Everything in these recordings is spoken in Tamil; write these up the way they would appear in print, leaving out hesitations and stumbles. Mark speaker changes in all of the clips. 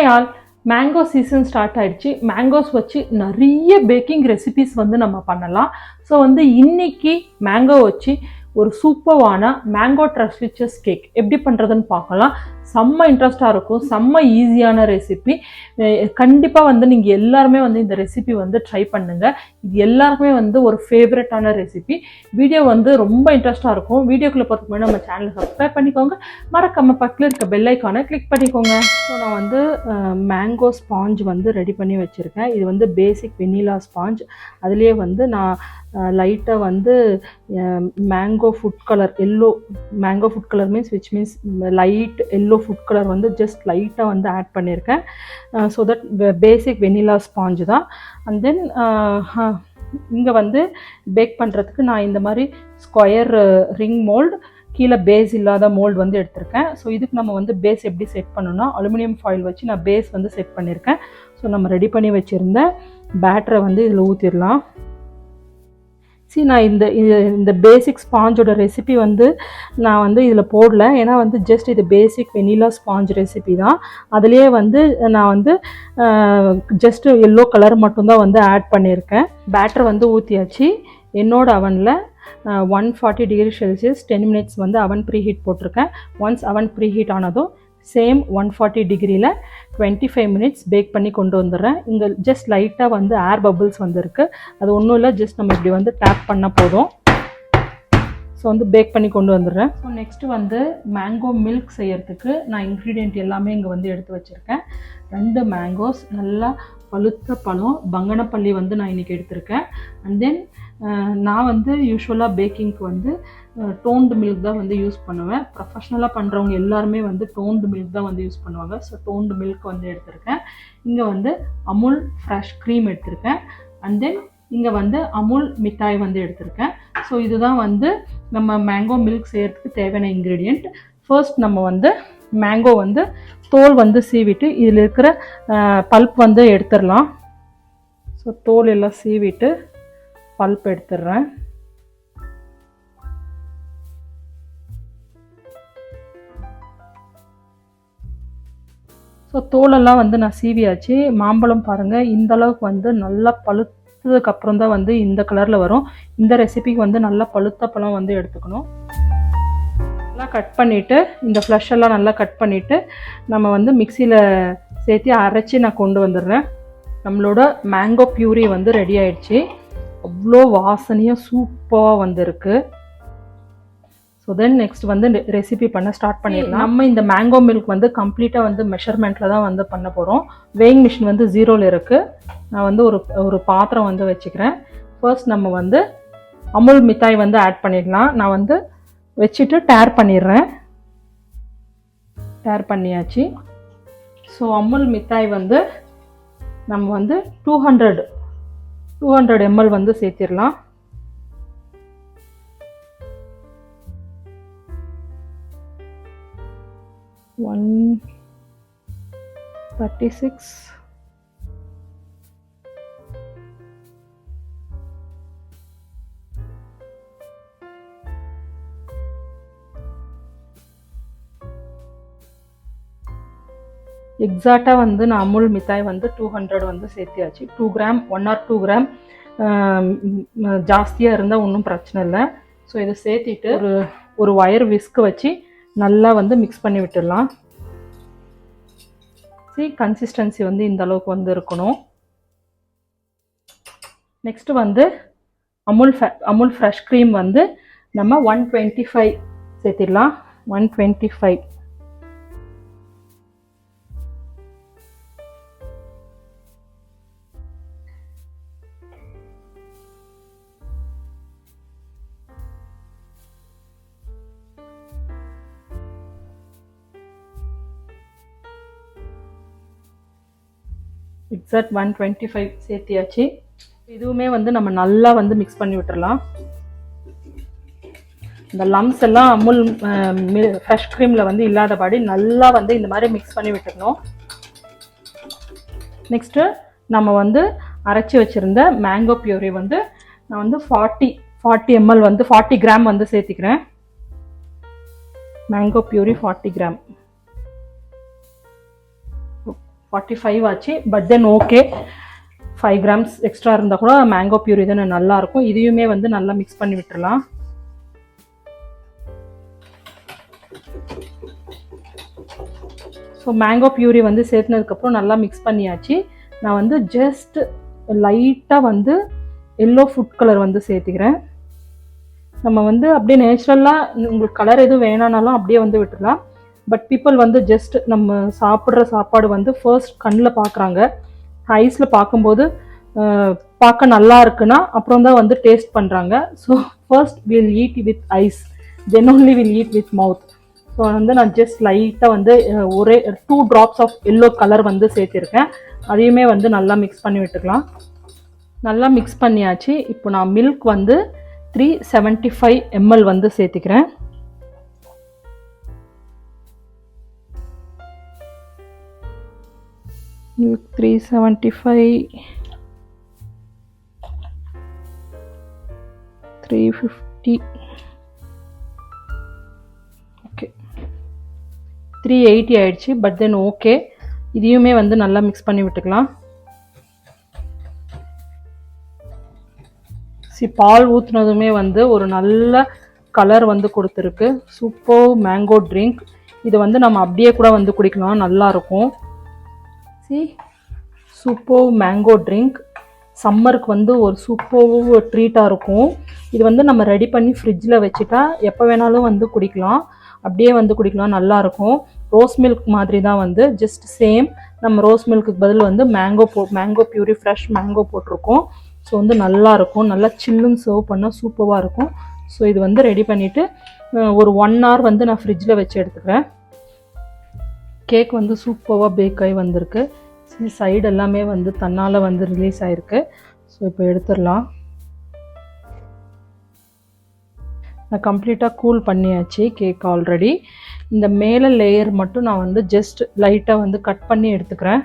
Speaker 1: Hi all, mango season start ஆயிடுச்சு. மேங்கோஸ் வச்சு நிறைய பேக்கிங் ரெசிபிஸ் வந்து நம்ம பண்ணலாம். ஸோ வந்து இன்னைக்கு மேங்கோ வச்சு ஒரு சூப்பரான மேங்கோ ட்ரஸ்ட் கேக் எப்படி பண்ணுறதுன்னு பார்க்கலாம். செம்ம இன்ட்ரெஸ்டாக இருக்கும், செம்ம ஈஸியான ரெசிபி. கண்டிப்பாக வந்து நீங்கள் எல்லாருமே வந்து இந்த ரெசிபி வந்து ட்ரை பண்ணுங்கள். இது எல்லாருக்குமே வந்து ஒரு ஃபேவரட்டான ரெசிபி. வீடியோ வந்து ரொம்ப இன்ட்ரெஸ்டாக இருக்கும். வீடியோக்குள்ளே பார்த்துக்கு முன்னாடி நம்ம சேனலை சப்ஸ்கிரைப் பண்ணிக்கோங்க. மறக்காம பக்கத்தில் இருக்க பெல் ஐக்கானை கிளிக் பண்ணிக்கோங்க. ஸோ நான் வந்து மேங்கோ ஸ்பாஞ்ச் வந்து ரெடி பண்ணி வச்சுருக்கேன். இது வந்து பேசிக் வெனிலா ஸ்பாஞ்ச். அதுலேயே வந்து நான் லைட்டாக வந்து mango food colour yellow, mango food colour means light yellow food colour வந்து ஜஸ்ட் லைட்டாக வந்து ஆட் பண்ணியிருக்கேன். So that basic vanilla sponge தான். அண்ட் தென் இங்கே வந்து பேக் பண்ணுறதுக்கு நான் இந்த மாதிரி ஸ்கொயர் ரிங் மோல்டு, கீழே பேஸ் இல்லாத மோல்டு வந்து எடுத்திருக்கேன். ஸோ இதுக்கு நம்ம வந்து பேஸ் எப்படி செட் பண்ணணும்னா அலுமினியம் ஃபாயில் வச்சு நான் பேஸ் வந்து செட் பண்ணியிருக்கேன். ஸோ நம்ம ரெடி பண்ணி வச்சுருந்த பேட்டரை வந்து இதில் ஊற்றிடலாம். நான் இந்த பேசிக் ஸ்பாஞ்சோட ரெசிபி வந்து நான் வந்து இதில் போடல, ஏன்னா வந்து ஜஸ்ட் இது பேசிக் வெனிலா ஸ்பாஞ்ச் ரெசிபி தான். அதுலேயே வந்து நான் வந்து ஜஸ்ட் எல்லோ கலர் மட்டும்தான் வந்து ஆட் பண்ணியிருக்கேன். பேட்டர் வந்து ஊற்றியாச்சு. என்னோட அவனில் 140 டிகிரி செல்சியஸ் 10 மினிட்ஸ் வந்து அவன் ப்ரீ ஹீட் போட்டிருக்கேன். ஒன்ஸ் அவன் ப்ரீ ஹீட் ஆனதும் சேம் 140 டிகிரியில் 25 மினிட்ஸ் பேக் பண்ணி கொண்டு வந்துடுறேன். இங்கே ஜஸ்ட் லைட்டாக வந்து ஏர் பபிள்ஸ் வந்துருக்கு. அது ஒன்றும் இல்லை, ஜஸ்ட் நம்ம இப்படி வந்து டேப் பண்ணால் போதும். ஸோ வந்து பேக் பண்ணி கொண்டு வந்துடுறேன். ஸோ நெக்ஸ்ட்டு வந்து மேங்கோ மில்க் செய்யறதுக்கு நான் இன்க்ரீடியண்ட் எல்லாமே இங்கே வந்து எடுத்து வச்சுருக்கேன். 2 மேங்கோஸ், நல்லா பழுத்த பழம், பங்கனப்பள்ளி வந்து நான் இன்றைக்கி எடுத்திருக்கேன். அண்ட் தென் நான் வந்து யூஸ்வலாக பேக்கிங்க்கு வந்து டோன்டு மில்க் தான் வந்து யூஸ் பண்ணுவேன். ப்ரொஃபஷ்னலாக பண்ணுறவங்க எல்லாருமே வந்து டோன்டு மில்க் தான் வந்து யூஸ் பண்ணுவாங்க. ஸோ டோன்டு மில்க் வந்து எடுத்திருக்கேன். இங்கே வந்து அமுல் ஃப்ரெஷ் க்ரீம் எடுத்திருக்கேன். அண்ட் தென் இங்கே வந்து அமுல் மிட்டாய் வந்து எடுத்திருக்கேன். ஸோ இதுதான் வந்து நம்ம மேங்கோ மில்க் செய்கிறதுக்கு தேவையான இன்க்ரீடியண்ட். ஃபர்ஸ்ட் நம்ம வந்து மேங்கோ வந்து தோல் வந்து சீவிட்டு இதில் இருக்கிற பல்ப் வந்து எடுத்துடலாம். ஸோ தோல் எல்லாம் சீவிட்டு பல்ப் எடுத்துடுறேன். ஸோ தோலெல்லாம் வந்து நான் சீவியாச்சு. மாம்பழம் பாருங்கள், இந்த அளவுக்கு வந்து நல்லா பழுத்ததுக்கப்புறம் தான் வந்து இந்த கலரில் வரும். இந்த ரெசிபிக்கு வந்து நல்லா பழுத்த பழம் வந்து எடுத்துக்கணும். நல்லா கட் பண்ணிவிட்டு இந்த ஃப்ளஷ் எல்லாம் நல்லா கட் பண்ணிவிட்டு நம்ம வந்து மிக்சியில் சேர்த்து அரைச்சி நான் கொண்டு வந்துடுறேன். நம்மளோட மேங்கோ பியூரி வந்து ரெடி ஆயிடுச்சு. அவ்வளோ வாசனையாக சூப்பராக வந்துருக்கு. ஸோ தென் நெக்ஸ்ட் வந்து ரெசிபி பண்ண ஸ்டார்ட் பண்ணிடலாம். நம்ம இந்த மேங்கோ மில்க் வந்து கம்ப்ளீட்டாக வந்து மெஷர்மெண்ட்டில் தான் வந்து பண்ண போகிறோம். வேயிங் மிஷின் வந்து 0ல் இருக்குது. நான் வந்து ஒரு பாத்திரம் வந்து வச்சுக்கிறேன். ஃபர்ஸ்ட் நம்ம வந்து அமுல் மிட்டாய் வந்து ஆட் பண்ணிடலாம். நான் வந்து வச்சுட்டு டேர் பண்ணிடுறேன். டேர் பண்ணியாச்சு. ஸோ அமுல் மிட்டாய் வந்து நம்ம வந்து 200 ml வந்து சேர்த்திடலாம். $136 எக்ஸாக்டாக வந்து நான் அமுல் மிட்டாய் வந்து 200 வந்து சேர்த்தியாச்சு. 2 கிராம் 1 or 2 கிராம் ஜாஸ்தியாக இருந்தால் ஒன்றும் பிரச்சனை இல்லை. ஸோ இதை சேர்த்திட்டு ஒரு ஒயர் விஸ்க் வச்சு நல்லா வந்து மிக்ஸ் பண்ணி விட்டுடலாம். கன்சிஸ்டன்சி வந்து இந்த அளவுக்கு வந்து இருக்கணும். நெக்ஸ்ட்டு வந்து அமுல் ஃப்ரெஷ் க்ரீம் வந்து நம்ம 125 சேர்த்திடலாம். 125. எக்ஸாக்ட் 125 சேர்த்தியாச்சு. இதுவுமே வந்து நம்ம நல்லா வந்து மிக்ஸ் பண்ணி விட்டுறலாம். இந்த லம்ஸ் எல்லாம் அமுல் ஃப்ரெஷ் க்ரீமில் வந்து இல்லாதபடி நல்லா வந்து இந்த மாதிரி மிக்ஸ் பண்ணி விட்டுக்கணும். நெக்ஸ்ட்டு நம்ம வந்து அரைச்சி வச்சுருந்த மேங்கோ பியூரி வந்து நான் வந்து 40 ml வந்து 40 கிராம் வந்து சேர்த்திக்கிறேன். Mango பியூரி 40 gram. 45 ஆச்சு. But then okay, 5 grams extra இருந்தால் கூட மேங்கோ பியூரி தானே நல்லாயிருக்கும். இதையுமே வந்து நல்லா மிக்ஸ் பண்ணி விட்டுடலாம். ஸோ மேங்கோ பியூரி வந்து சேர்த்துனதுக்கப்புறம் நல்லா மிக்ஸ் பண்ணியாச்சு. நான் வந்து ஜஸ்ட் லைட்டாக வந்து எல்லோ ஃபுட் கலர் வந்து சேர்த்துக்கிறேன். நம்ம வந்து அப்படியே நேச்சுரலாக உங்களுக்கு கலர் எதுவும் வேணானாலும் அப்படியே வந்து விட்டுடலாம். பட் பீப்புள் வந்து ஜஸ்ட் நம்ம சாப்பிட்ற சாப்பாடு வந்து ஃபர்ஸ்ட் கண்ணில் பார்க்குறாங்க. ஐஸில் பார்க்கும்போது பார்க்க நல்லா இருக்குன்னா அப்புறம் தான் வந்து டேஸ்ட் பண்ணுறாங்க. So first will eat with eyes, then only will eat with mouth. So வந்து நான் ஜஸ்ட் லைட்டாக வந்து ஒரே 2 drops ஆஃப் எல்லோ கலர் வந்து சேர்த்திருக்கேன். அதையுமே வந்து நல்லா மிக்ஸ் பண்ணி விட்டுக்கலாம். நல்லா மிக்ஸ் பண்ணியாச்சு. இப்போ நான் மில்க் வந்து 375 ml வந்து சேர்த்திக்கிறேன். மில்க் 375, 350, ஓகே 380 ஆயிடுச்சு. பட் தென் ஓகே, இதையுமே வந்து நல்லா மிக்ஸ் பண்ணி விட்டுக்கலாம். பால் ஊற்றுனதுமே வந்து ஒரு நல்ல கலர் வந்து கொடுத்துருக்கு. Super mango drink. இது வந்து நம்ம அப்படியே கூட வந்து குடிக்கலாம், நல்லாயிருக்கும். சூப்பர் மேங்கோ ட்ரிங்க் சம்மருக்கு வந்து ஒரு சூப்பர் ட்ரீட்டாக இருக்கும். இது வந்து நம்ம ரெடி பண்ணி ஃப்ரிட்ஜில் வச்சுட்டா எப்போ வேணாலும் வந்து குடிக்கலாம், அப்படியே வந்து குடிக்கலாம், நல்லாயிருக்கும். ரோஸ் மில்க் மாதிரி தான் வந்து ஜஸ்ட் சேம். நம்ம ரோஸ் மில்க்கு பதில் வந்து மேங்கோ பியூரி ஃப்ரெஷ் மேங்கோ போட்டிருக்கோம். ஸோ வந்து நல்லாயிருக்கும், நல்லா சில்லுன்னு சர்வ் பண்ணால் சூப்பராக இருக்கும். ஸோ இது வந்து ரெடி பண்ணிவிட்டு ஒரு 1 hour வந்து நான் ஃப்ரிட்ஜில் வச்சு எடுத்துக்கிறேன். கேக் வந்து சூப்பராக பேக் ஆகி வந்திருக்கு. சைடு எல்லாமே வந்து தன்னால் வந்து ரிலீஸ் ஆகிருக்கு. ஸோ இப்போ எடுத்துடலாம். நான் கம்ப்ளீட்டாக கூல் பண்ணியாச்சு கேக் ஆல்ரெடி. இந்த மேலே லேயர் மட்டும் நான் வந்து ஜஸ்ட் லைட்டாக வந்து கட் பண்ணி எடுத்துக்கிறேன்.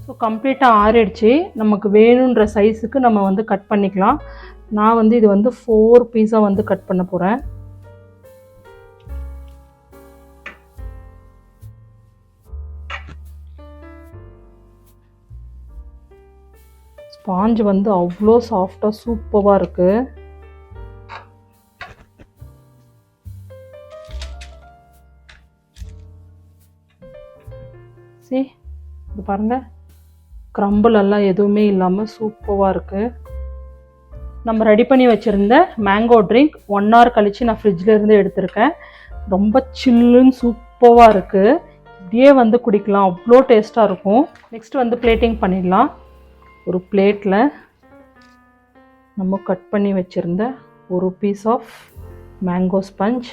Speaker 1: ஸோ கம்ப்ளீட்டாக ஆறிடுச்சு. நமக்கு வேணுன்ற சைஸுக்கு நம்ம வந்து கட் பண்ணிக்கலாம். நான் வந்து இது வந்து 4 பீஸாக வந்து கட் பண்ண போகிறேன். ஸ்பாஞ்ச் வந்து அவ்வளோ சாஃப்டாக சூப்பராக இருக்குது. இது பாருங்கள், க்ரம்பிள் எல்லாம் எதுவுமே இல்லாமல் சூப்பராக இருக்குது. நம்ம ரெடி பண்ணி வச்சுருந்த மேங்கோ ட்ரிங்க் 1 hour கழித்து நான் ஃப்ரிட்ஜில் இருந்து எடுத்திருக்கேன். ரொம்ப சில்லுன்னு சூப்பராக இருக்குது. இப்படியே வந்து குடிக்கலாம், அவ்வளோ டேஸ்ட்டாக இருக்கும். நெக்ஸ்ட் வந்து பிளேட்டிங் பண்ணிடலாம். ஒரு பிளேட்டில் நம்ம கட் பண்ணி வச்சுருந்த ஒரு piece of mango sponge.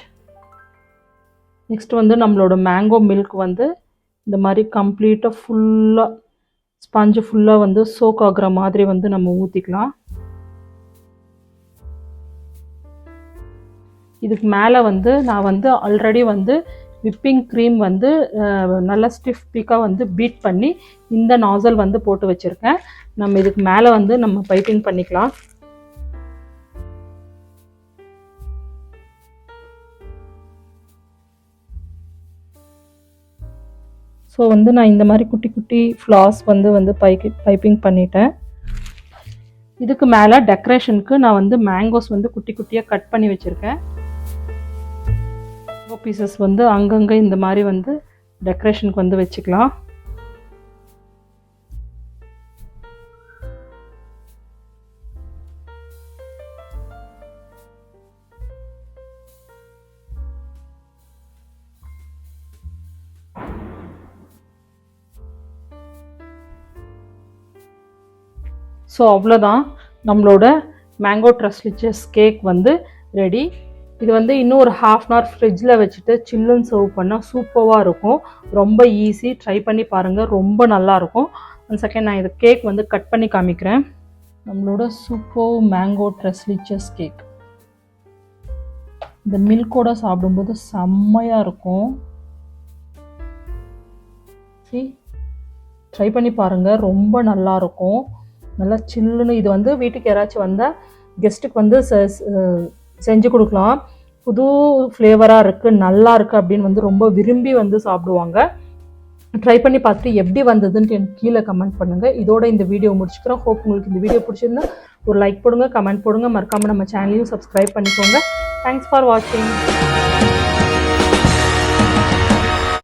Speaker 1: Next வந்து நம்மளோட மேங்கோ மில்க் வந்து இந்த மாதிரி கம்ப்ளீட்டாக ஃபுல்லாக ஸ்பஞ்சு ஃபுல்லாக வந்து சோக் ஆகுற மாதிரி வந்து நம்ம ஊற்றிக்கலாம். இதுக்கு மேலே வந்து நான் வந்து ஆல்ரெடி வந்து விப்பிங் க்ரீம் வந்து நல்லா ஸ்டிஃப் பீக்காக வந்து பீட் பண்ணி இந்த நாசல் வந்து போட்டு வச்சுருக்கேன். நம்ம இதுக்கு மேலே வந்து நம்ம பைப்பிங் பண்ணிக்கலாம். ஸோ வந்து நான் இந்த மாதிரி குட்டி குட்டி ஃப்ளாஸ் வந்து பைப்பிங் பண்ணிட்டேன். இதுக்கு மேலே டெக்கரேஷனுக்கு நான் வந்து மேங்கோஸ் வந்து குட்டி குட்டியாக கட் பண்ணி வச்சுருக்கேன். மேங்கோ பீசஸ் வந்து அங்கங்கே இந்த மாதிரி வந்து டெக்கரேஷனுக்கு வந்து வச்சுக்கலாம். ஸோ அவ்வளோதான், நம்மளோட மேங்கோ ட்ரஸ்லிச்சஸ் கேக் வந்து ரெடி. இது வந்து இன்னும் ஒரு 1/2 hour ஃப்ரிட்ஜில் வச்சுட்டு சில்லுன்னு சர்வ் பண்ணால் சூப்பராக இருக்கும். ரொம்ப ஈஸி, ட்ரை பண்ணி பாருங்கள், ரொம்ப நல்லாயிருக்கும். ஒன் செகண்ட் நான் இது கேக் வந்து கட் பண்ணி காமிக்கிறேன். நம்மளோட சூப்பர் மேங்கோ ட்ரஸ்லிச்சஸ் கேக் இந்த மில்கோட சாப்பிடும்போது செம்மையாக இருக்கும். ட்ரை பண்ணி பாருங்கள், ரொம்ப நல்லாயிருக்கும், நல்லா சில்லுன்னு. இது வந்து வீட்டுக்கு யாராச்சும் வந்தால் கெஸ்ட்டுக்கு வந்து செஞ்சு கொடுக்கலாம். புது ஃப்ளேவராக இருக்குது, நல்லா இருக்குது அப்படின்னு வந்து ரொம்ப விரும்பி வந்து சாப்பிடுவாங்க. ட்ரை பண்ணி பார்த்துட்டு எப்படி வந்ததுன்ட்டு எனக்கு கீழே கமெண்ட் பண்ணுங்கள். இதோட இந்த வீடியோ முடிச்சுக்கிறோம். ஹோப் உங்களுக்கு இந்த வீடியோ பிடிச்சிருந்தா ஒரு லைக் போடுங்க, கமெண்ட் போடுங்க, மறக்காமல் நம்ம சேனலையும் சப்ஸ்கிரைப் பண்ணிக்கோங்க. தேங்க்ஸ் ஃபார் வாட்சிங்.